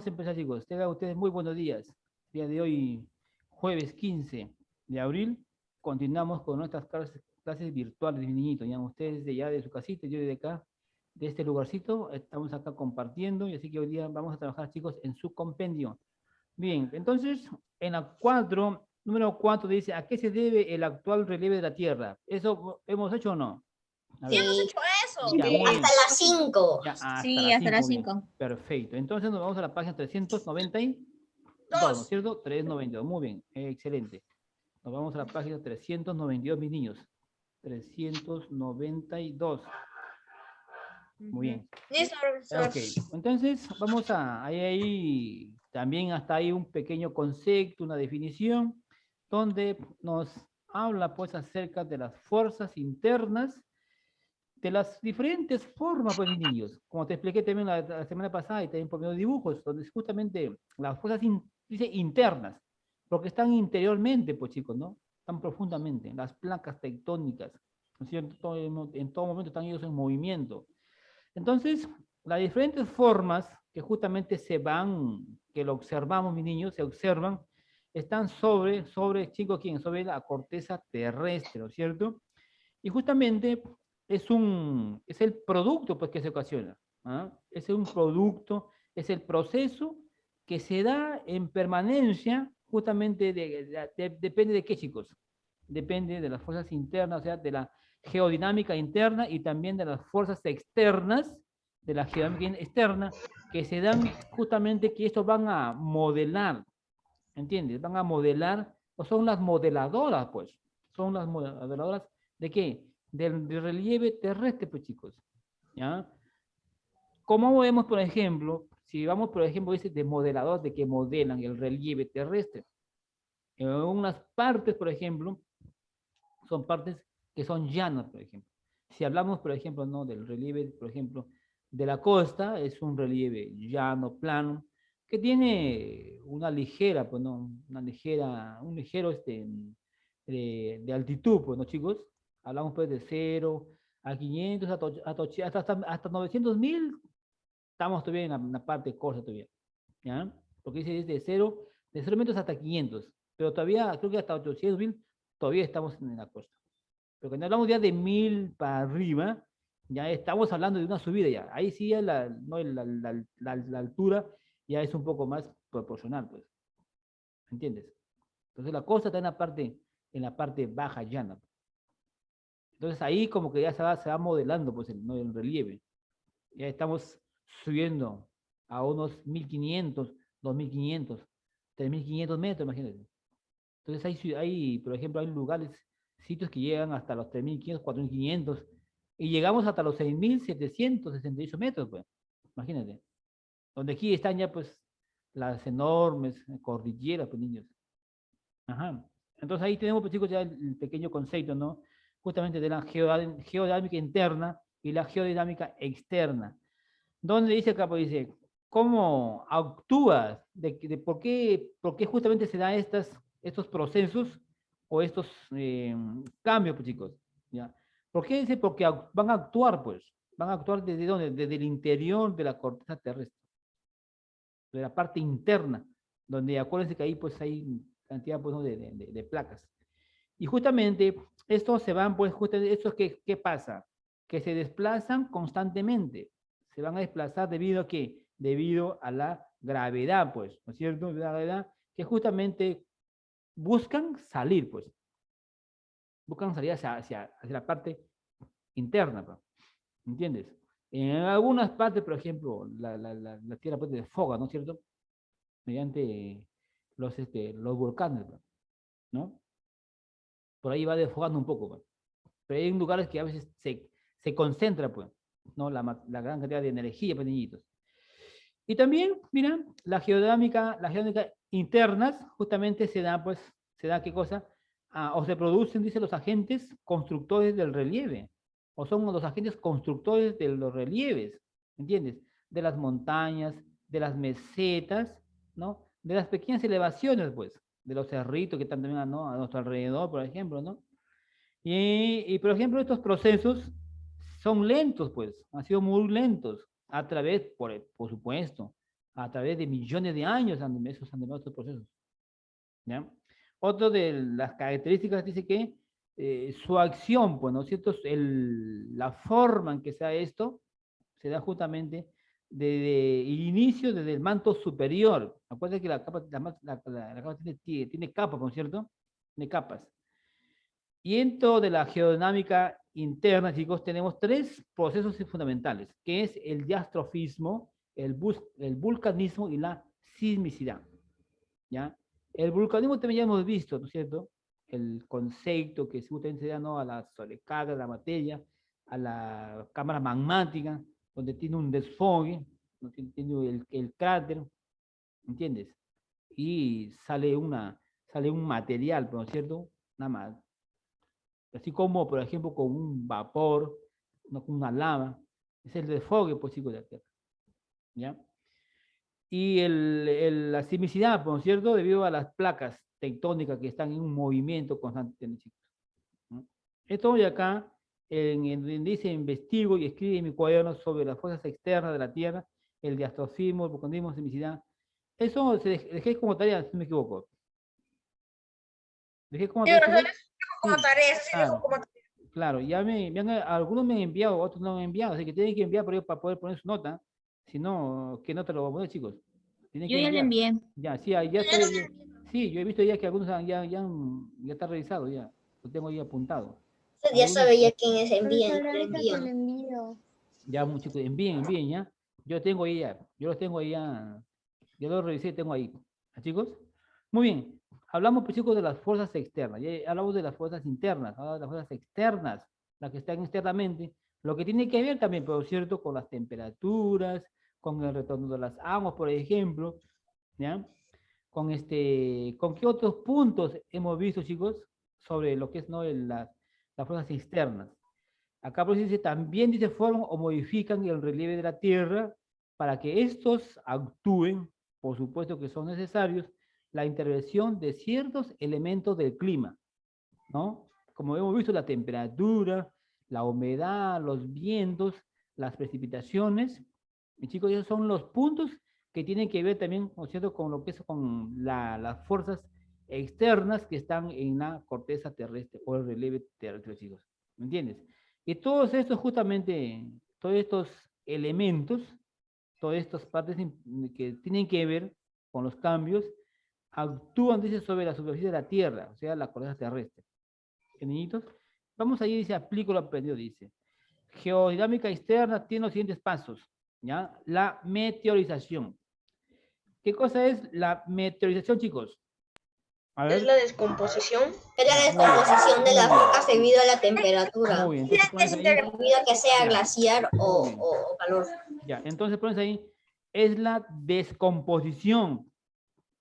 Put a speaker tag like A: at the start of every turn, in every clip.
A: a empezar, chicos. Tengan ustedes muy buenos días. Día de hoy, jueves 15 de abril, continuamos con nuestras clases virtuales, mis niñitos. Ya ustedes de allá de su casita, yo de acá, de este lugarcito, estamos acá compartiendo, y así que hoy día vamos a trabajar, chicos, en su compendio. Bien, entonces, en la 4, número 4 dice, ¿a qué se debe el actual relieve de la Tierra? ¿Eso hemos hecho o no? A
B: Sí
A: ver.
B: hemos hecho eso.
A: Ya, muy
C: Hasta
A: bien.
C: las 5.
A: Ya, hasta
B: Sí,
A: las
B: hasta
A: 5
B: las
A: bien.
B: 5.
A: Perfecto. Entonces nos vamos a la página 392, ¿no es
B: Dos.
A: cierto? 392. Muy bien. Excelente. Nos vamos a la página 392, mis niños. 392. Muy bien.
B: Listo, profesor.
A: Ok. Entonces, vamos a, ahí también hasta ahí un pequeño concepto, una definición, donde nos habla pues acerca de las fuerzas internas de las diferentes formas, pues, mis niños. Como te expliqué también la semana pasada y también por medio de dibujos, donde es justamente las fuerzas dice internas, porque están interiormente, pues chicos, ¿no? Están profundamente, las placas tectónicas, ¿no es cierto? En todo momento están ellos en movimiento. Entonces, las diferentes formas que justamente se van, que lo observamos, mis niños, se observan, están chicos, ¿quién? Sobre la corteza terrestre, ¿no es cierto? Y justamente es el producto pues, que se ocasiona. ¿Ah? Es un producto, es el proceso que se da en permanencia, justamente depende de qué, chicos. Depende de las fuerzas internas, o sea, de la geodinámica interna y también de las fuerzas externas, de la geodinámica externa, que se dan justamente que estos van a modelar, ¿entiendes? Van a modelar, o son las modeladoras, pues. Son las modeladoras de qué? Del relieve terrestre, pues chicos. ¿Ya? ¿Cómo vemos, por ejemplo, si vamos, por ejemplo, dice de modeladores de que modelan el relieve terrestre? En unas partes, por ejemplo, son partes que son llanas, por ejemplo. Si hablamos, por ejemplo, ¿no? Del relieve, por ejemplo, de la costa, es un relieve llano, plano, que tiene una ligera, pues, ¿no? Un ligero de altitud, pues, ¿no, chicos? Hablamos, pues, de 0 a 500, hasta 900.000, estamos todavía en la parte costa todavía, ¿ya? Porque dice de 0 metros hasta 500, pero todavía, creo que hasta 800.000, todavía estamos en la costa. Pero cuando hablamos ya de 1.000 para arriba, ya estamos hablando de una subida ya. Ahí sí ya no, la altura ya es un poco más proporcional, pues. ¿Entiendes? Entonces la costa está en la parte baja llana. Entonces ahí como que ya se va modelando pues ¿no? el relieve. Ya estamos subiendo a unos 1.500, 2.500, 3.500 metros, imagínate. Entonces por ejemplo, hay lugares, sitios que llegan hasta los 3.500, 4.500, y llegamos hasta los 6.768 metros, pues, imagínate. Donde aquí están ya, pues, las enormes cordilleras, pues, niños. Ajá. Entonces ahí tenemos, pues, chicos, ya el pequeño concepto, ¿no? Justamente de la geodinámica interna y la geodinámica externa. Donde dice acá, pues dice, ¿cómo actúas? Por qué justamente se dan estos procesos o estos cambios, pues chicos? ¿Ya? ¿Por qué dice? Porque van a actuar, pues. Van a actuar desde dónde? Desde el interior de la corteza terrestre, de la parte interna, donde acuérdense que ahí pues hay cantidad pues, ¿no? de placas. Y justamente estos se van, pues, justamente, ¿estos qué pasa? Que se desplazan constantemente. Se van a desplazar debido a qué? Debido a la gravedad, pues, ¿no es cierto? La gravedad que justamente buscan salir, pues. Buscan salir hacia la parte interna, pues, ¿entiendes? En algunas partes, por ejemplo, la Tierra pues, desfoga, ¿no es cierto? Mediante los volcanes, ¿no? Por ahí va desfogando un poco, pues. Pero hay lugares que a veces se concentra, pues, ¿no? La gran cantidad de energía, pues, niñitos. Y también, mira, la geodinámica internas justamente pues, se da qué cosa, o se producen, dice, los agentes constructores del relieve, o son los agentes constructores de los relieves, ¿entiendes? De las montañas, de las mesetas, ¿no? De las pequeñas elevaciones, pues, de los cerritos que están también, ¿no? A nuestro alrededor, por ejemplo, ¿no? Por ejemplo, estos procesos son lentos, pues, han sido muy lentos, por supuesto, a través de millones de años esos han demorado estos procesos. ¿Ya? Otro de las características dice que su acción, pues, ¿no es cierto? La forma en que se da esto se da justamente desde el inicio, desde el manto superior. Acuérdense que la capa, la capa tiene capas, ¿no es cierto? Tiene capas. Y dentro de la geodinámica interna, chicos, tenemos tres procesos fundamentales, que es el diastrofismo, el vulcanismo y la sismicidad. ¿Ya? El vulcanismo también ya hemos visto, ¿no es cierto? El concepto que justamente se da, ¿no?, a la sobrecarga de la materia, a la cámara magmática, donde tiene un desfogue, ¿no? Tiene el cráter, ¿entiendes? Y sale un material, ¿no es cierto? Nada más. Así como, por ejemplo, con un vapor, no con una lava, es el desfogue, pues, chicos, de la Tierra. ¿Ya? Y la sismicidad, ¿no es cierto?, debido a las placas tectónicas que están en un movimiento constante, chicos. ¿No? Esto de acá, dice, investigo y escribe en mi cuaderno sobre las fuerzas externas de la Tierra, el diastrofismo, el vulcanismo, sismicidad. Eso dejé como tarea, si no me equivoco. Dejé como
B: Sí,
A: tarea,
B: profesor,
A: chicos.
B: como
A: Sí,
B: tarea, sí,
A: claro.
B: como tarea.
A: Claro, algunos me han enviado, otros no me han enviado, así que tienen que enviar para poder poner su nota. Si no, ¿qué nota lo voy a poner, chicos? Tienen
C: Yo
A: que
C: ya le
A: enviar.
C: envié.
A: Ya, sí, ya está. Sí, yo he visto ya que algunos ya está revisado, ya. Lo tengo ahí apuntado.
B: Usted ya
A: Algunos,
B: sabe ya quién es envía y
C: Profesor,
B: no le
C: ahorita se lo
B: envían.
C: envío.
A: ya, muchos chicos, envíen, ya. Yo tengo ahí ya, yo los tengo ahí ya. Yo los revisé, tengo ahí. ¿Ah, chicos? Muy bien. Hablamos, pues, chicos, de las fuerzas externas. Ya hablamos de las fuerzas internas, ahora de las fuerzas externas, las que están externamente. Lo que tiene que ver también, por cierto, con las temperaturas, con el retorno de las aguas, por ejemplo, ¿ya? ¿Con qué otros puntos hemos visto, chicos, sobre lo que es, ¿no?, las fuerzas externas? Acá por dice, también dice, forman o modifican el relieve de la Tierra para que estos actúen, por supuesto que son necesarios, la intervención de ciertos elementos del clima, ¿no? Como hemos visto, la temperatura, la humedad, los vientos, las precipitaciones. Y chicos, esos son los puntos que tienen que ver también, ¿no es cierto?, con lo que es con las fuerzas externas que están en la corteza terrestre o el relieve terrestre, chicos. ¿Me entiendes? Y todos estos justamente, todos estos elementos, todas estas partes que tienen que ver con los cambios, actúan, dice, sobre la superficie de la Tierra, o sea, la corteza terrestre. Niñitos, vamos allí, dice, aplico lo aprendido, dice. Geodinámica externa tiene los siguientes pasos, ¿ya? La meteorización. ¿Qué cosa es la meteorización, chicos? A
B: Es
A: ver.
B: la descomposición. Es la
A: Ya, muy bien,
B: descomposición de
A: muy
B: las
A: bien.
B: rocas debido a la temperatura.
A: Muy bien, entonces pones ahí.
B: Debido a que sea
A: Ya,
B: glaciar
A: muy bien.
B: o calor.
A: Ya, entonces pones ahí, es la descomposición.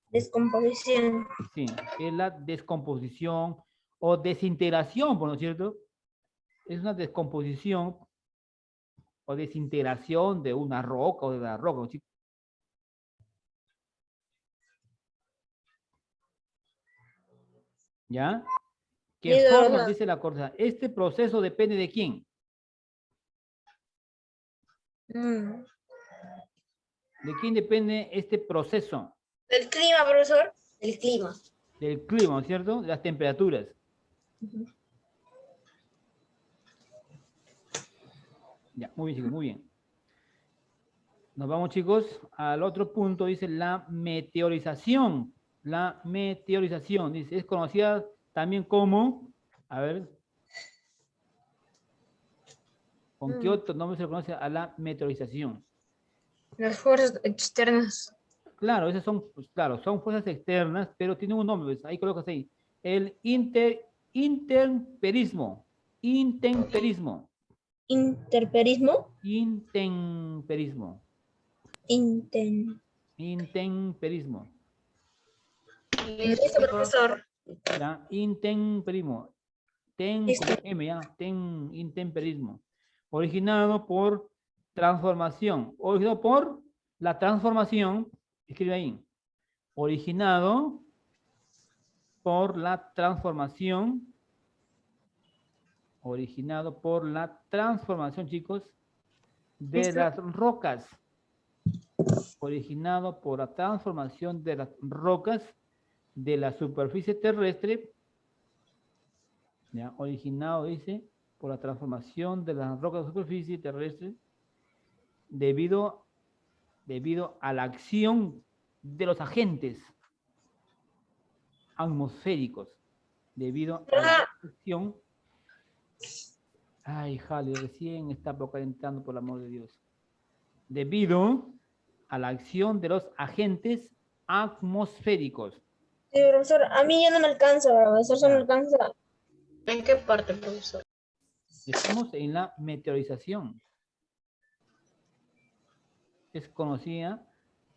B: Descomposición.
A: Sí, es la descomposición o desintegración, ¿por no es cierto? Es una descomposición o desintegración de una roca o de la roca, ¿no? ¿Ya? ¿Qué forma, dice la corteza? Este proceso depende de quién. ¿De quién depende este proceso?
B: Del clima, profesor. Del clima.
A: Del clima, ¿no es cierto? De las temperaturas. Ya, muy bien, chicos, muy bien. Nos vamos, chicos, al otro punto, dice la meteorización. La meteorización, dice, es conocida también como, a ver, ¿con qué otro nombre se le conoce a la meteorización?
B: Las fuerzas externas.
A: Claro, esas son, pues, claro, son fuerzas externas, pero tienen un nombre, pues, ahí colocas ahí. El intemperismo. Intemperismo.
B: Interperismo.
A: Intemperismo. Intemperismo.
B: Listo, profesor.
A: ¿Ya? Intemperismo. Ten como M, ¿ya? Intemperismo. Originado por transformación. Originado por la transformación. Escribe ahí. Originado por la transformación. Originado por la transformación, chicos, de las rocas. originado por la transformación de las rocas de la superficie terrestre, ¿ya? Originado, dice, por la transformación de las rocas de la superficie terrestre debido a la acción de los agentes atmosféricos, debido a la acción. Ay, Jali, recién está calentando, por el amor de Dios. Debido a la acción de los agentes atmosféricos.
B: Sí, profesor, a mí ya no me alcanza, profesor, solo me alcanza. ¿En qué parte, profesor?
A: Estamos en la meteorización. Es conocida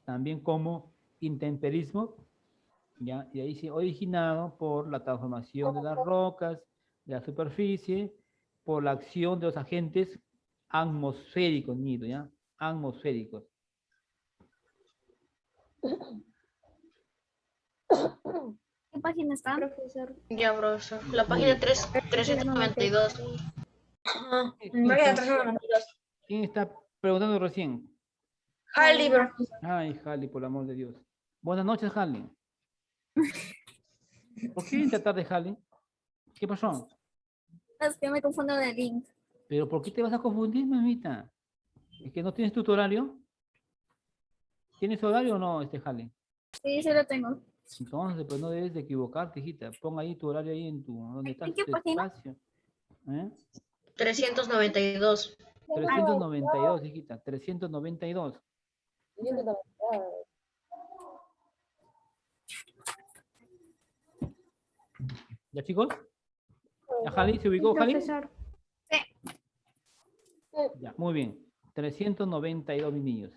A: también como intemperismo, ¿ya? Y ahí sí, originado por la transformación de las rocas, de la superficie, por la acción de los agentes atmosféricos, Nito, ¿ya? Atmosféricos.
C: ¿Qué página está?
B: Profesor. Ya, profesor. La
A: Muy
B: página
A: bien.
B: 392. Ajá,
A: ¿Quién
B: página
A: está,
B: 392.
A: quién está preguntando recién?
B: Jali, profesor.
A: Ay, Jali, por el amor de Dios. Buenas noches, Jali. ¿Por qué tratar de Jali? ¿Qué pasó?
C: Es que me confundo de link.
A: ¿Pero por qué te vas a confundir, mamita? ¿Es que no tienes tu horario? ¿Tienes horario o no, Jali?
C: Sí, sí lo tengo.
A: Entonces, pues no debes de equivocarte, hijita. Pon ahí tu horario ahí donde está
C: ¿En qué
A: tu
C: página?
A: espacio. ¿Eh?
B: 392.
A: 392, hijita. 392. ¿Ya, chicos? ¿Ya, Jali? ¿Se ubicó, Jali?
B: Profesor.
A: Ya, muy bien. 392, mis niños.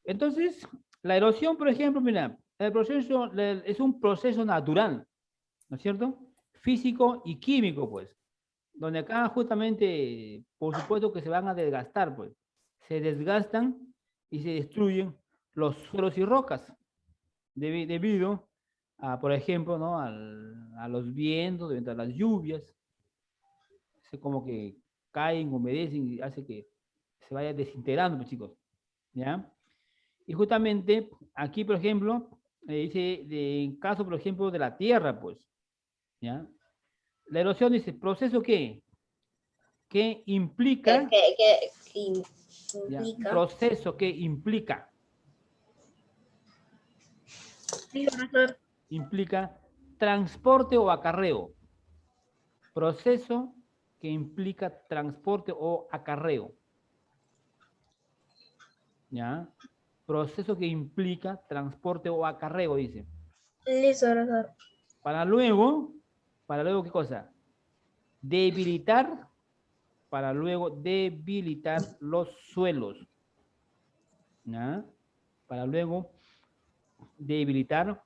A: Entonces, la erosión, por ejemplo, mira, el proceso es un proceso natural, ¿no es cierto? Físico y químico, pues. Donde acá justamente, por supuesto que se van a desgastar, pues. Se desgastan y se destruyen los suelos y rocas debido a, por ejemplo, ¿no? A los vientos, debido a las lluvias. Es como que caen, humedecen y hace que se vaya desintegrando, pues, chicos. ¿Ya? Y justamente aquí, por ejemplo, dice, en caso, por ejemplo, de la tierra, pues, ¿ya? La erosión dice, ¿proceso qué? ¿Qué implica? ¿Ya?
B: Implica?
A: Proceso que implica.
B: Sí, profesor.
A: Implica transporte o acarreo. Proceso que implica transporte o acarreo. ¿Ya? Proceso que implica transporte o acarreo, dice.
B: Listo, profesor.
A: Para luego, ¿qué cosa? Debilitar, para luego debilitar los suelos. ¿Ya? Para luego debilitar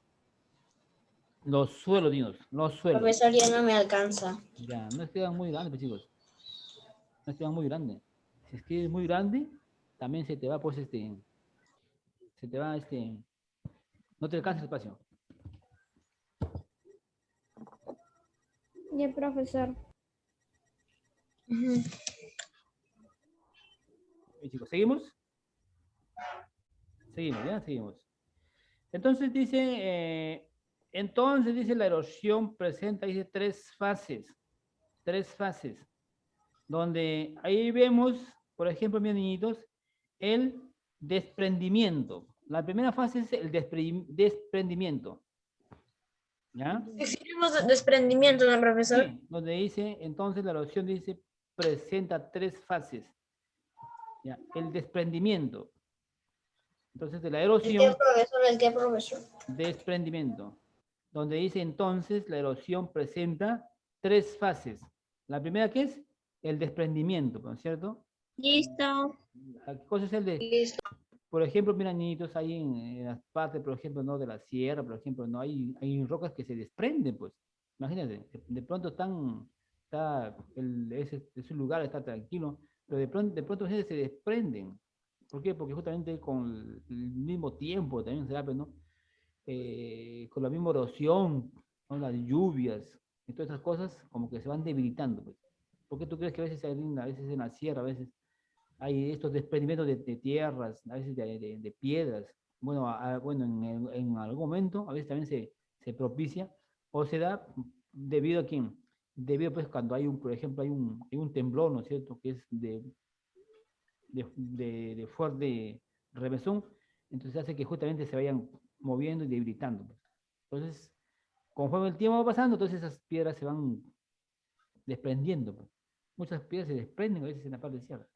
A: los suelos, niños, los suelos.
B: Profesor, ya no me alcanza.
A: Ya, no escriban muy grande, pues, chicos. No escriban muy grande. Si escribes muy grande, también se te va, pues, se te va, no te alcanza el espacio.
C: Ya, profesor.
A: Bien, chicos, ¿seguimos? Seguimos, ya, seguimos. Entonces dice, la erosión presenta, dice, tres fases, donde ahí vemos, por ejemplo, mis niñitos, el desprendimiento. La primera fase es el desprendimiento. ¿Ya?
B: Exigimos desprendimiento, ¿no, profesor?
A: Sí, donde dice, entonces la erosión dice, presenta tres fases. ¿Ya? El desprendimiento. Entonces, de la erosión,
B: profesor? ¿El qué, profesor?
A: desprendimiento. Donde dice, entonces, la erosión presenta tres fases. La primera, ¿qué es? El desprendimiento, ¿no es cierto?
B: Listo.
A: ¿Qué cosa es el de?
B: Listo.
A: Por ejemplo, mira, niñitos, ahí en las partes, por ejemplo, ¿no? De la sierra, por ejemplo, ¿no? Hay rocas que se desprenden, pues. Imagínate, de pronto ese lugar está tranquilo, pero de pronto se desprenden. ¿Por qué? Porque justamente con el mismo tiempo también se da, pues, ¿no? Con la misma erosión, ¿no? Las lluvias y todas esas cosas como que se van debilitando, pues. ¿Por qué tú crees que a veces en la sierra, a veces hay estos desprendimientos de tierras, a veces de piedras. Bueno, bueno en algún momento, a veces también se propicia, o se da debido a quién, debido pues cuando hay un, por ejemplo, hay un temblor, ¿no es cierto?, que es de fuerte remesón, entonces hace que justamente se vayan moviendo y debilitando. Entonces, conforme el tiempo va pasando, entonces esas piedras se van desprendiendo. Muchas piedras se desprenden a veces en la parte de sierra.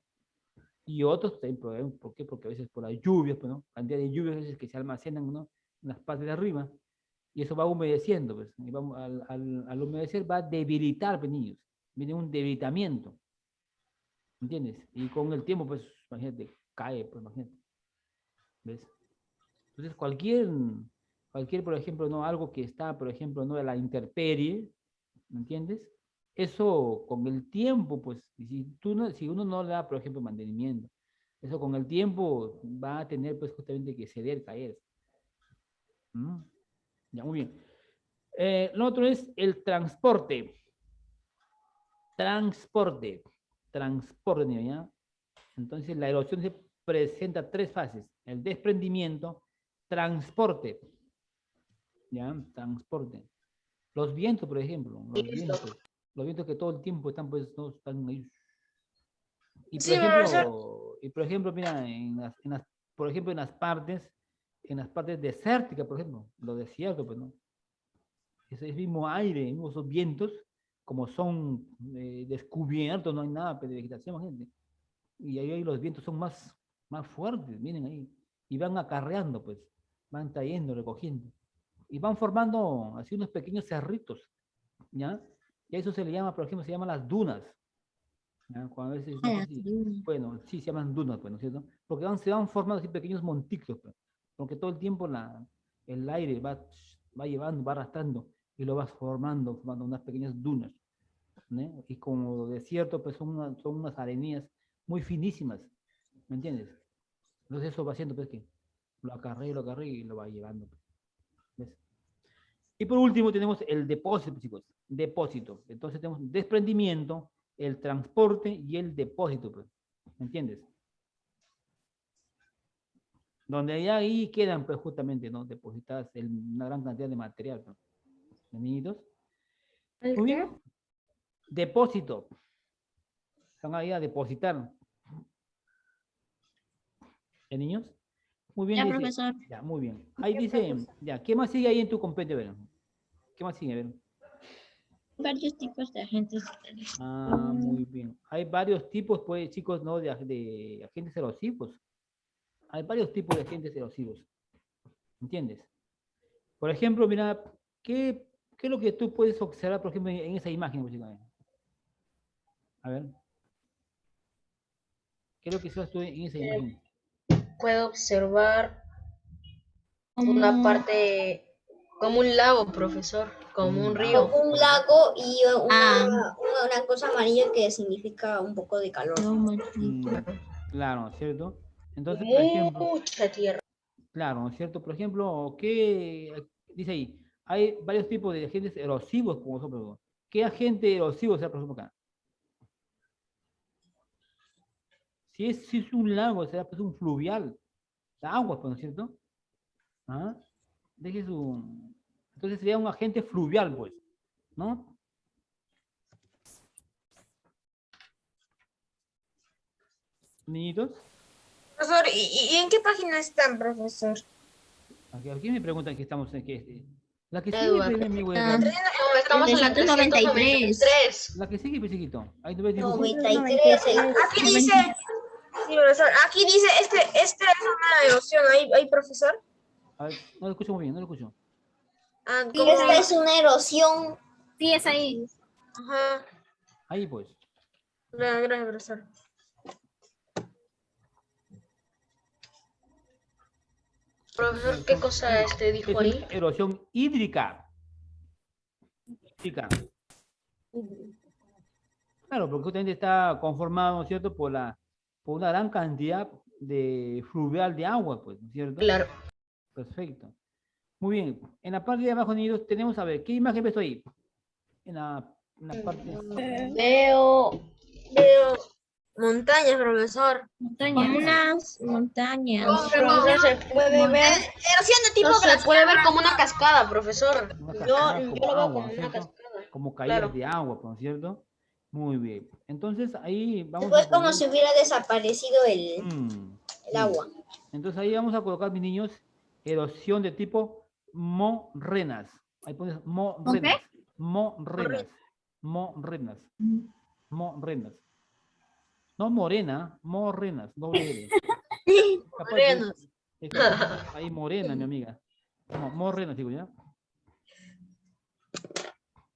A: Y otros también, ¿por qué? Porque a veces por las lluvias, pues, ¿no? Cantidad de lluvias a veces que se almacenan, ¿no?, en las partes de arriba, y eso va humedeciendo, pues, y al humedecer va a debilitar, pues, niños. Viene un debilitamiento, ¿entiendes? Y con el tiempo, pues, imagínate, cae, pues, imagínate. ¿Ves? Entonces, cualquier, por ejemplo, ¿no?, algo que está, por ejemplo, ¿no?, de la intemperie, ¿me entiendes? Eso con el tiempo, pues, si uno no le da, por ejemplo, mantenimiento, eso con el tiempo va a tener, pues, justamente que ceder, caer. ¿Mm? Ya, muy bien. Lo otro es el transporte. Transporte, niño, ¿ya? Entonces, la erosión se presenta tres fases: el desprendimiento, transporte, ¿ya? Transporte. Los vientos, por ejemplo, los vientos que todo el tiempo están, pues, no están ahí.
B: Sí, profesor.
A: Y por ejemplo, mira, por ejemplo, en las partes desérticas, por ejemplo, los desiertos, pues, ¿no? Ese mismo aire, esos vientos, como son descubiertos, no hay nada pues, de vegetación, gente. Y ahí los vientos son más fuertes, vienen ahí, y van acarreando, pues, van trayendo, recogiendo, y van formando así unos pequeños cerritos, ¿ya? Y a eso se le llama, por ejemplo, se llaman las dunas, ¿ya? Cuando a veces, no sé si, bueno, sí se llaman dunas, pues, ¿no es cierto? Porque se van formando así pequeños montículos, pues, porque todo el tiempo el aire va llevando, va arrastrando, y lo vas formando unas pequeñas dunas, ¿no? Y como desierto, pues son unas arenías muy finísimas, ¿me entiendes? Entonces eso va haciendo, pues, que lo acarrea y lo va llevando, pues, ¿ves? Y por último tenemos el depósito, pues, chicos, depósito. Entonces tenemos desprendimiento, el transporte y el depósito, pues, ¿me entiendes? Donde ya ahí quedan, pues, justamente, ¿no?, depositadas una gran cantidad de material, pues, ¿de niñitos?
C: ¿El
A: Muy
C: qué?
A: bien. Depósito. Van ahí a depositar. ¿De niños? Muy bien,
C: Ya,
A: dice.
C: profesor.
A: Ya, muy bien. Ahí dice, ya, ¿qué más sigue ahí en tu compendio? A ver. ¿Qué más sigue? A ver.
C: Varios tipos de agentes.
A: Ah, muy bien. Hay varios tipos, pues, chicos, ¿no?, de agentes erosivos. Hay varios tipos de agentes erosivos. ¿Entiendes? Por ejemplo, mira, ¿qué es lo que tú puedes observar, por ejemplo, en esa imagen, pues, chicos? A ver. ¿Qué es lo que observas tú en esa imagen?
B: Puedo observar una parte como un lago, profesor,
A: Como
B: como
A: un
B: un
A: lago,
B: río.
A: ¿no?
B: Un lago y
C: Ah.
B: una cosa amarilla que significa un poco de calor.
A: Claro, ¿cierto?
B: Y
A: Entonces, por ejemplo,
B: mucha tierra.
A: claro, ¿no es cierto? Por ejemplo, ¿qué dice ahí? Hay varios tipos de agentes erosivos, como nosotros. ¿Qué agente erosivo será, por ejemplo, acá? Si es un lago, será pues un fluvial. Agua, pues, ¿no es cierto? ¿Ah? Deje su... Entonces sería un agente fluvial, pues, ¿no? Niñitos,
B: Profesor, ¿y en qué página están, profesor?
A: aquí me preguntan que estamos en que... La que sigue,
B: Eduardo.
A: pues, mi amigo
B: No,
A: Eduardo.
B: estamos en la 393.
A: La que sigue, pues, chiquito. Ahí no ves dibujo.
B: 93. Aquí dice, sí, profesor, aquí dice, este es una erosión, ¿hay profesor?
A: A ver, no lo escucho muy bien, no lo escucho.
B: Ah, esta es una erosión.
C: Sí, es ahí.
B: Ajá,
A: Ahí, pues.
B: gracias, profesor. Profesor, ¿qué cosa dijo
A: Es una
B: ahí?
A: erosión hídrica. Hídrica. Claro, porque justamente está conformado, ¿no es cierto?, por una gran cantidad de fluvial de agua, pues, ¿no es cierto?
B: Claro.
A: Perfecto. Muy bien. En la parte de abajo, niños, tenemos, a ver, ¿qué imagen ves ahí? En la parte...
B: Veo Montañas, profesor.
C: Montañas.
D: Como unas montañas.
B: Profesor,
D: se puede ver.
B: Erosión de tipo
D: No, se
B: glaciar.
D: puede ver como una cascada, profesor.
A: Una
D: Yo
A: cascada
D: lo
A: como
D: veo
A: agua,
D: como
A: ¿no es
D: una
A: cierto?
D: cascada.
A: Como caídas
D: Claro.
A: de agua, ¿no es cierto? Muy bien. Entonces ahí vamos
E: Después
A: a
E: como
A: poner...
E: si hubiera desaparecido el
A: sí.
E: agua.
A: Entonces ahí vamos a colocar, mis niños, erosión de tipo morrenas. Ahí pones morrenas. Morrenas. Morrenas. Morrenas. No morena, morrenas, doble R. Capaz es capaz ahí morena, mi amiga. No, morrenas, digo, ¿ya?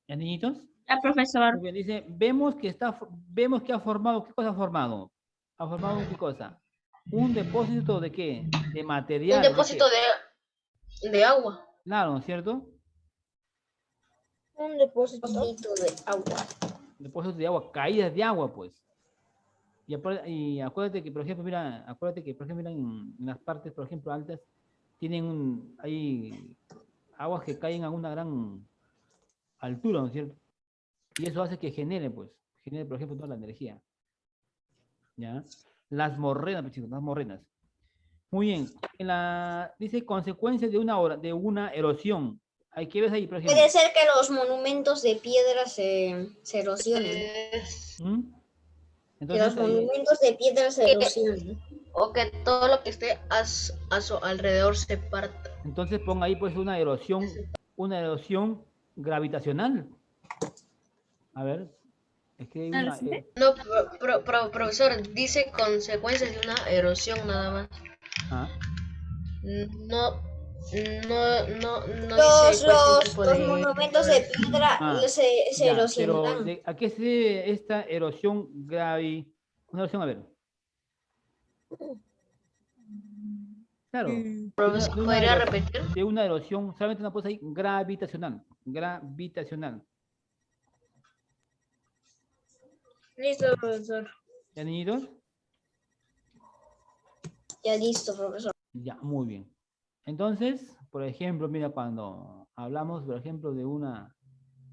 A: ¿Ya, niñitos?
C: Ya, profesor.
A: Muy bien, dice, vemos que ha formado, ¿qué cosa ha formado? ¿Ha formado qué cosa? ¿Un depósito de qué? De
D: Un
A: materiales.
D: depósito de agua.
A: Claro, ¿no es cierto?
B: Un depósito.
E: De agua.
A: Depósitos de agua, caídas de agua, pues. Y acuérdate que, por ejemplo, mira, en las partes, por ejemplo, altas, hay aguas que caen a una gran altura, ¿no es cierto? Y eso hace que genere, por ejemplo, toda la energía. ¿Ya? Las morrenas, pues, chicos, las morrenas. Muy bien. Dice consecuencias de una erosión. ¿Qué ves ahí, por ejemplo?
E: Puede ser que los monumentos de piedra se erosionen.
A: ¿Mm?
E: Que
A: Entonces,
E: los monumentos de piedra se erosionen.
D: O que todo lo que esté a su alrededor se parta.
A: entonces ponga ahí pues una erosión gravitacional. A ver, es que hay una...
D: No, profesor, dice consecuencias de una erosión nada más. No dice
E: Los monumentos de piedra se
A: ya,
E: erosionarán.
A: pero ¿a qué se debe esta erosión una erosión, a ver. Claro,
D: Profesor, ¿podría repetir?
A: de una erosión, solamente una cosa ahí, gravitacional.
B: Listo, profesor.
A: ¿Ya, niñitos?
E: Ya listo, profesor.
A: Ya, muy bien. Entonces, por ejemplo, mira, cuando hablamos, por ejemplo, de una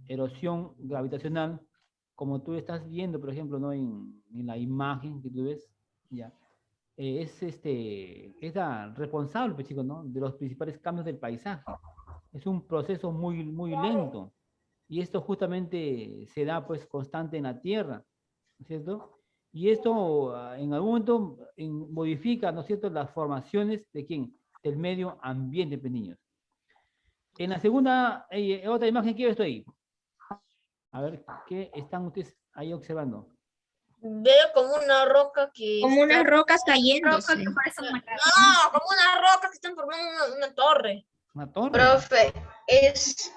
A: erosión gravitacional, como tú estás viendo, por ejemplo, ¿no? en la imagen que tú ves, ya, es la responsable, pues, chicos, ¿no? De los principales cambios del paisaje. Es un proceso muy, muy lento. Y esto justamente se da, pues, constante en la Tierra, ¿no es cierto? Y esto en algún momento modifica, ¿no es cierto?, las formaciones de quién, del medio ambiente, pues, niños. En la segunda, otra imagen que yo estoy. A ver, ¿qué están ustedes ahí observando?
B: Veo como una roca que...
C: Como unas rocas cayéndose.
B: No, como unas rocas que están formando una torre.
A: ¿Una torre?
D: Profe, es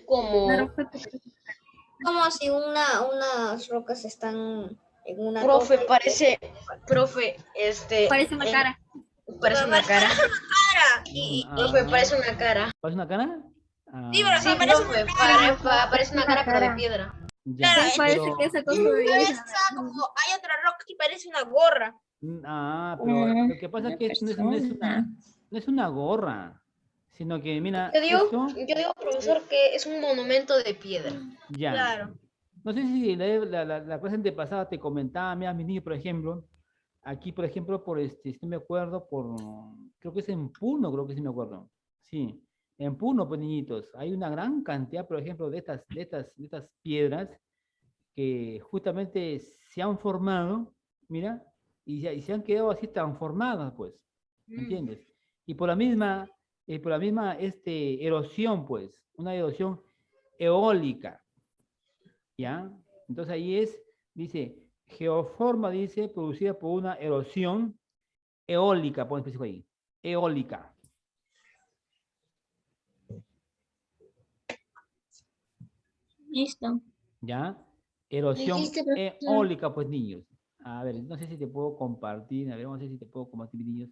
D: como...
E: Como si unas rocas están en una
D: Profe,
E: torre.
D: parece
C: Parece una cara.
D: Parece una cara. Profe, parece una cara.
A: ¿Parece una cara?
B: Sí, pero
D: Sí,
B: parece
D: profe,
B: una cara.
D: parece una cara, pero de piedra.
A: Ya,
B: Claro,
C: Parece
A: pero-
C: que esa cosa de
B: Esa, como hay otra roca que parece una gorra.
A: pero lo que pasa es que no es una gorra, sino que, mira,
D: Yo
A: eso,
D: digo, profesor, que es un monumento de piedra.
A: ya.
B: Claro.
A: No sé si la clase antepasada te comentaba, mira, mis niños, por ejemplo, aquí, por ejemplo, si no me acuerdo, creo que es en Puno, creo que sí me acuerdo. Sí, en Puno, pues, niñitos, hay una gran cantidad, por ejemplo, de estas piedras que justamente se han formado, mira, y se han quedado así transformadas, pues, ¿me entiendes? Y por la misma erosión, pues, una erosión eólica, ¿ya? Entonces ahí dice, geoforma, dice, producida por una erosión eólica, pon específico ahí, eólica.
C: Listo.
A: ¿Ya? Erosión
C: Dijiste, profesor.
A: eólica, pues, niños. A ver, no sé si te puedo compartir, a ver, vamos a ver si te puedo compartir, niños.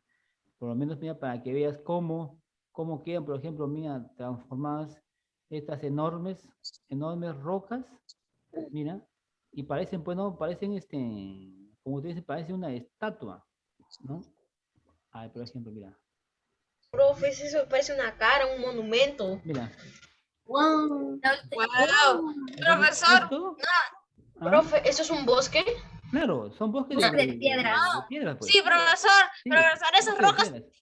A: Por lo menos, mira, para que veas cómo quedan, por ejemplo, mira, transformadas estas enormes rocas, mira, y parecen, pues, no, parecen, como te dice, parece una estatua, ¿no? A ver, por ejemplo, mira,
D: Profe, eso parece una cara, un monumento.
A: mira.
C: Wow.
B: Wow.
A: Entonces,
B: Profesor,
A: esto, ¿Ah?
D: Profe, ¿eso es un bosque?
A: Claro, son bosques
C: Bosque de piedras.
A: de piedras, pues.
B: Sí, profesor,
A: Sí,
B: profesor, esas
A: bosque de
B: rocas,
A: piedras.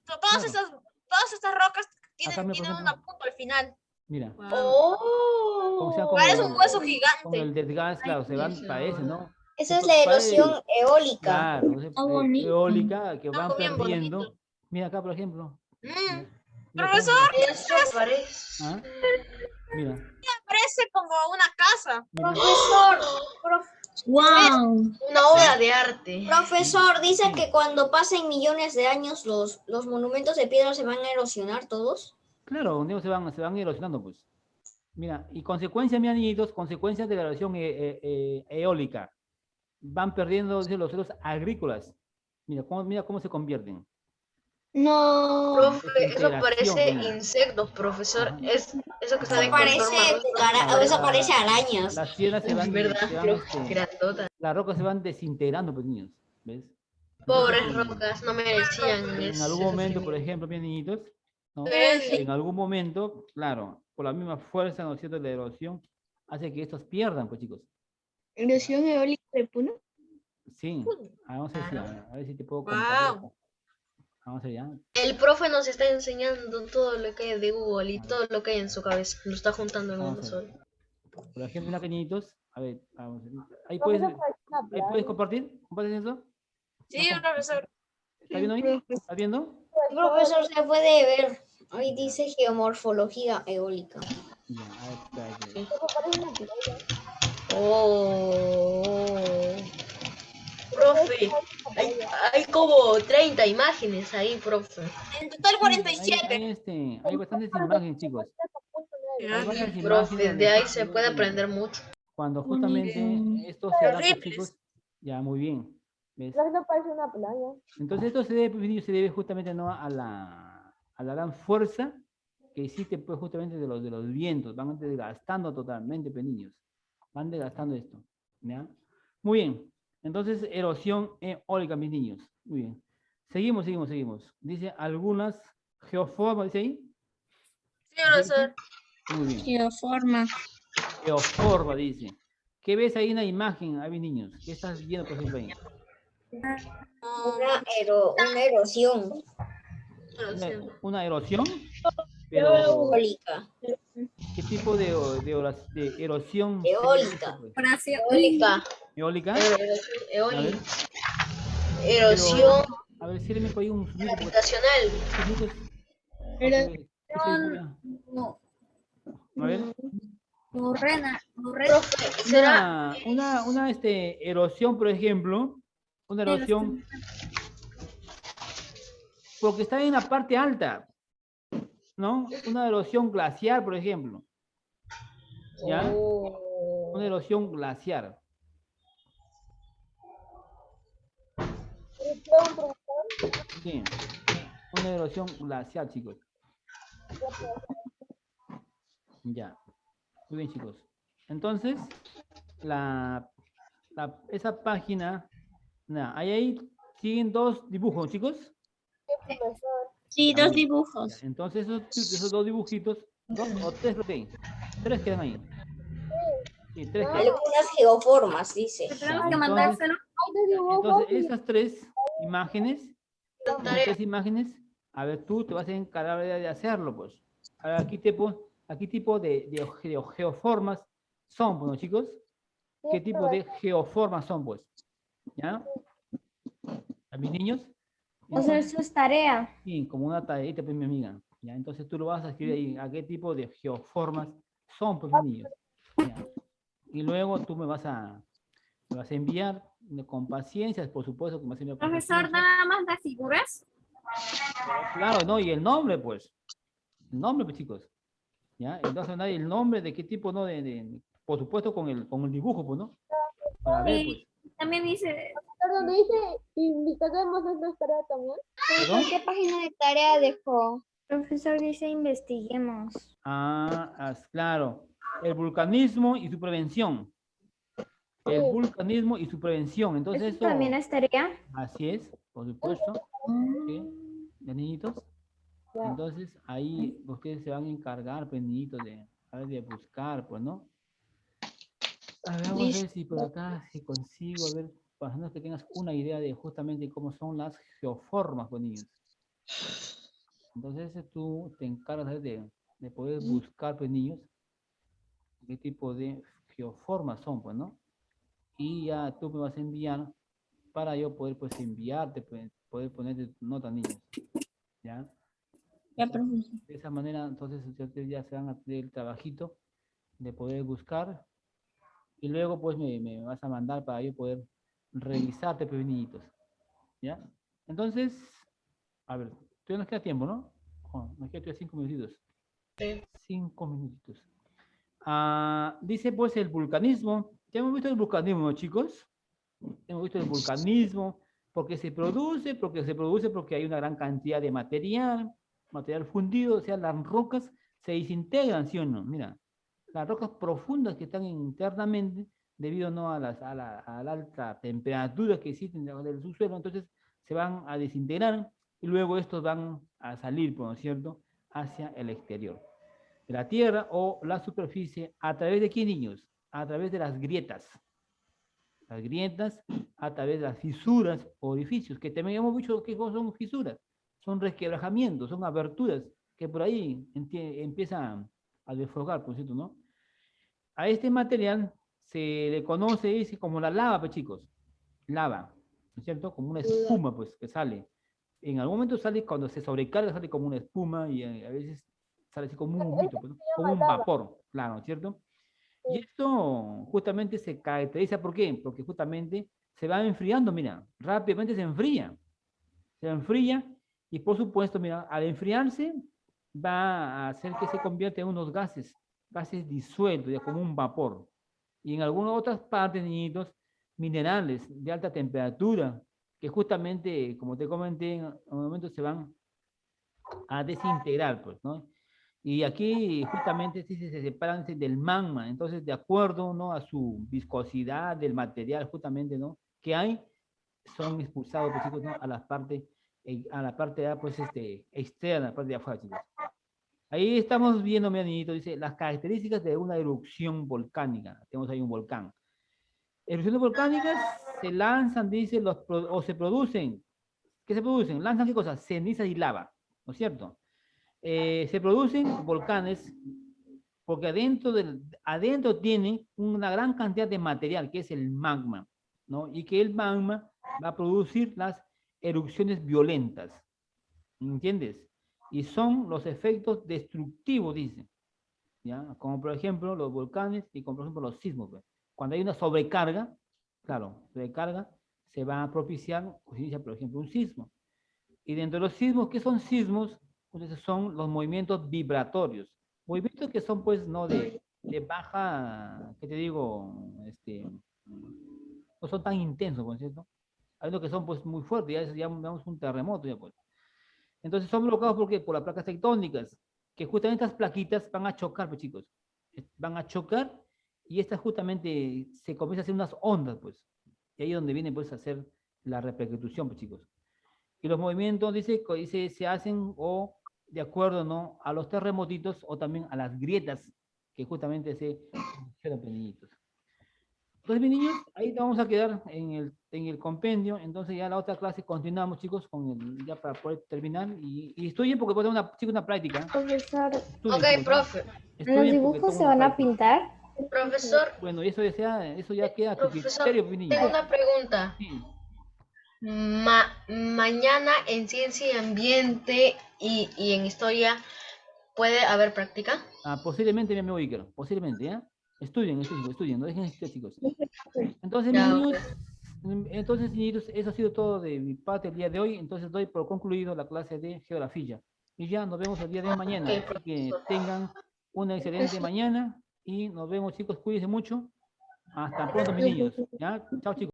B: todas estas rocas
A: Acá, por
B: tienen
A: ejemplo,
B: una punta al final.
A: mira, como sea
D: Oh.
B: Parece un hueso
A: con
B: gigante.
A: el desgaste, claro, se van,
D: Dios.
A: parece, ¿no?
E: Esa es la erosión eólica.
A: Claro,
C: bonito.
A: eólica que
B: Está
A: van
B: bien
A: perdiendo.
B: bonito.
A: Mira acá, por ejemplo.
B: Mm,
A: Mira, mira cómo
B: profesor,
D: Eso parece.
A: ¿Ah? Mira,
B: parece como una casa.
A: mira.
C: Wow.
D: Una obra de arte.
E: Profesor, dice
A: Sí.
E: que cuando pasen millones de años los monumentos de piedra se van a erosionar todos.
A: Claro, un día se van erosionando, pues. Mira, y consecuencias, mis niñitos, consecuencias de la erosión eólica. Van perdiendo, dice, los suelos agrícolas. Mira cómo se convierten.
C: No.
D: Profe, eso
A: Desintegración,
D: parece
A: mira.
D: insectos, profesor.
A: Ajá.
D: Es eso que sale
E: Eso
D: con
E: parece,
D: forma
E: eso parece arañas.
A: Las piedras se van,
D: ¿verdad, profe? Grandota.
A: las rocas se van desintegrando, pues, niños. ¿Ves? Entonces,
D: Pobres rocas, no merecían
A: en
D: ese
A: algún momento, por
D: sufrimiento.
A: ejemplo, mis niñitos, ¿no?
B: Sí.
A: En algún momento, claro, por la misma fuerza, ¿no es cierto?, de la erosión, hace que estos pierdan, pues, chicos.
C: Erosión eólica de Puno.
A: Sí, vamos a ver, a ver si te puedo
B: Wow.
A: compartir. Vamos allá.
D: El profe nos está enseñando todo lo que hay de Google y todo lo que hay en su cabeza. Lo está juntando en uno
A: Vamos a ver.
D: solo.
A: Por ejemplo, mira, niñitos, a ver, vamos. Ahí puedes compartir, ¿compartes eso?
B: Sí, profesor.
A: ¿Está viendo ahí? ¿Estás viendo?
E: Profesor, se puede ver. Ahí dice geomorfología eólica.
A: Ya, a ver, espérate.
D: Oh. Profe, hay como 30 imágenes ahí, profe.
B: En total
A: Hay,
B: 47.
A: hay bastantes imágenes, chicos. Hay bastantes
D: Sí,
A: imágenes
D: profe,
A: donde
D: de ahí
A: está
D: se puede aprender mucho.
A: cuando justamente esto se da, pues,
B: Terribles.
A: chicos, ya muy bien. ¿Ves? Entonces esto se debe justamente, ¿no?, a la gran fuerza que existe, pues, justamente de los vientos. Van desgastando totalmente, pues, niños. Van desgastando esto. ¿Ya? Muy bien. Entonces, erosión eólica, mis niños. Muy bien. Seguimos. Dice algunas geoformas, dice ahí.
B: Sí, profesor.
A: Muy bien.
C: Geoforma.
A: Geoforma, dice. ¿Qué ves ahí en la imagen, a mis niños? ¿Qué estás viendo, por ejemplo, ahí?
E: Una erosión
A: Una erosión, pero
E: eólica.
A: ¿qué tipo de erosión?
E: Eólica.
D: Eólica.
A: ¿Eólica?
D: Eólica.
A: A ver,
D: Erosión
A: a ver, sírveme por ahí un sonido.
D: gravitacional.
A: A ver.
D: Profe, ¿será?
A: Una erosión, por ejemplo, una erosión, porque está en la parte alta, ¿no? Una erosión glaciar, por ejemplo. ¿Ya?
D: Oh.
A: Una erosión glaciar. Sí, una erosión glacial, chicos. Ya. Muy bien, chicos. Entonces, esa página, ahí siguen dos dibujos, chicos.
C: Sí, dos dibujos.
A: Ya, entonces, esos dos dibujitos, dos o tres, tres quedan ahí. Sí, tres quedan.
E: Algunas geoformas, dice.
A: Ya, entonces, esas tres imágenes, a ver, tú te vas a encargar de hacerlo, pues. A ver, aquí tipo de geoformas son, bueno, chicos. ¿Qué tipo de geoformas son, pues? ¿Ya? ¿A mis niños? Entonces,
C: eso es tarea.
A: sí, como una tareita, pues, mi amiga. ¿Ya? Entonces tú lo vas a escribir ahí, a qué tipo de geoformas son, pues, mis niños. ¿Ya? Y luego tú me vas a enviar con paciencia, por supuesto que me vas a enviar con
C: Profesor,
A: paciencia.
C: nada más las figuras.
A: Claro, no, y el nombre, pues. El nombre, pues, chicos. ¿Ya? Entonces, el nombre de qué tipo, ¿no? Por supuesto, con el dibujo, pues, ¿no? Para ver, pues.
C: También dice.
F: Donde dice investiguemos esta tarea también.
A: ¿Perdón?
F: ¿Qué página de tarea dejó?
C: Profesor dice investiguemos.
A: Claro. El vulcanismo y su prevención. El vulcanismo y su prevención. Entonces,
C: ¿Eso también es tarea?
A: así es, por supuesto. ¿Sí? ¿Ya, niñitos? Entonces, ahí ustedes se van a encargar, pues, niñitos, de buscar, pues, ¿no? A ver, vamos a ver si por acá si consigo, a ver, para menos que tengas una idea de justamente cómo son las geoformas, pues, niños. Entonces tú te encargas de poder buscar, pues, niños, qué tipo de geoformas son, pues, ¿no? Y ya tú me vas a enviar para yo poder, pues, enviarte, pues, poder ponerte nota, niños. ¿Ya?
F: Ya, profesor.
A: De esa manera, entonces, ustedes ya se van a tener el trabajito de poder buscar y luego, pues, me vas a mandar para yo poder revisarte, pues, niñitos. ¿Ya? Entonces, a ver, todavía nos queda tiempo, ¿no? Oh, nos queda todavía 5 minutitos.
D: Sí.
A: 5 minutitos. Dice, pues, el vulcanismo. Ya hemos visto el vulcanismo, ¿no, chicos? Hemos visto el vulcanismo, porque se produce porque hay una gran cantidad de material fundido, o sea, las rocas se desintegran, ¿sí o no? Mira, las rocas profundas que están internamente, debido ¿no? a la alta temperatura que existen debajo del subsuelo, entonces se van a desintegrar y luego estos van a salir, ¿no es cierto?, hacia el exterior de la Tierra o la superficie, ¿a través de qué, niños? A través de las grietas. Las grietas a través de las fisuras o orificios, que también hemos visto que son fisuras, son resquebrajamientos, son aberturas, que por ahí empiezan a desfogar, por cierto, ¿no? A este material se le conoce, dice, como la lava, pues, chicos, lava, ¿no es cierto? Como una espuma, pues, que sale. En algún momento sale, cuando se sobrecarga, sale como una espuma y a veces sale así como un humito, pues, ¿no? Como un vapor, claro, ¿no es cierto? Y esto justamente se caracteriza, ¿por qué? Porque justamente se va enfriando, mira, rápidamente se enfría y por supuesto, mira, al enfriarse va a hacer que se convierta en unos gases disueltos, ya como un vapor. Y en algunas otras partes, niñitos, minerales de alta temperatura, que justamente, como te comenté, en un momento se van a desintegrar, pues, ¿no? Y aquí justamente sí se separan del magma, entonces de acuerdo, ¿no?, a su viscosidad del material justamente, ¿no?, que hay, son expulsados, pues, chicos, ¿no?, a la parte pues, externa, a la parte de afuera, chicos. Ahí estamos viendo, mi niñito, dice, las características de una erupción volcánica. Tenemos ahí un volcán. Erupciones volcánicas se lanzan, dice, o se producen. ¿Qué se producen? Lanzan, ¿qué cosa? Ceniza y lava, ¿no es cierto? Se producen volcanes porque adentro tienen una gran cantidad de material, que es el magma, ¿no? Y que el magma va a producir las erupciones violentas, ¿entiendes? Y son los efectos destructivos, dicen, ¿ya? Como por ejemplo los volcanes y como por ejemplo los sismos, pues. Cuando hay una sobrecarga, claro, sobrecarga, se va a propiciar, pues, inicia, por ejemplo, un sismo. Y dentro de los sismos, ¿qué son sismos? Pues son los movimientos vibratorios. Movimientos que son, pues, no de baja, ¿qué te digo? No son tan intensos, ¿no es cierto? Hay unos que son, pues, muy fuertes, ya vemos un terremoto, ya, pues. Entonces son bloqueados, ¿por qué? Por las placas tectónicas, que justamente estas plaquitas van a chocar, pues, chicos. Van a chocar y estas justamente se comienzan a hacer unas ondas, pues. Y ahí es donde viene, pues, a hacer la repercusión, pues, chicos. Y los movimientos, dice, se hacen o de acuerdo, ¿no?, a los terremotitos o también a las grietas que justamente se hicieron, pequeñitos. Entonces, mis niños, ahí vamos a quedar en el compendio. Entonces ya la otra clase continuamos, chicos, ya para poder terminar. Y estudien porque puedo dar una práctica.
C: Profesor,
A: Estudien,
D: Ok,
A: chicos, ¿no?
D: profe.
C: ¿los
A: Estudien porque
C: dibujos
A: tengo
C: se
A: una
C: van a
A: práctica.
C: pintar?
D: Profesor,
A: Bueno, eso ya queda a tu
D: profesor,
A: criterio, mis niños.
D: tengo una pregunta.
A: Sí.
D: Mañana en ciencia y ambiente y en historia, ¿puede haber práctica?
A: Posiblemente, mi amigo Iker, posiblemente, ¿ya? Estudien, no dejen de estudiar, chicos. Entonces,
D: Ya,
A: niños, eso ha sido todo de mi parte el día de hoy. Entonces doy por concluido la clase de geografía. Y ya nos vemos el día de mañana.
D: ok,
A: Así que
D: profesor.
A: tengan una excelente mañana y nos vemos, chicos. Cuídense mucho. Hasta pronto, mis niños. ¿Ya? Chao, chicos.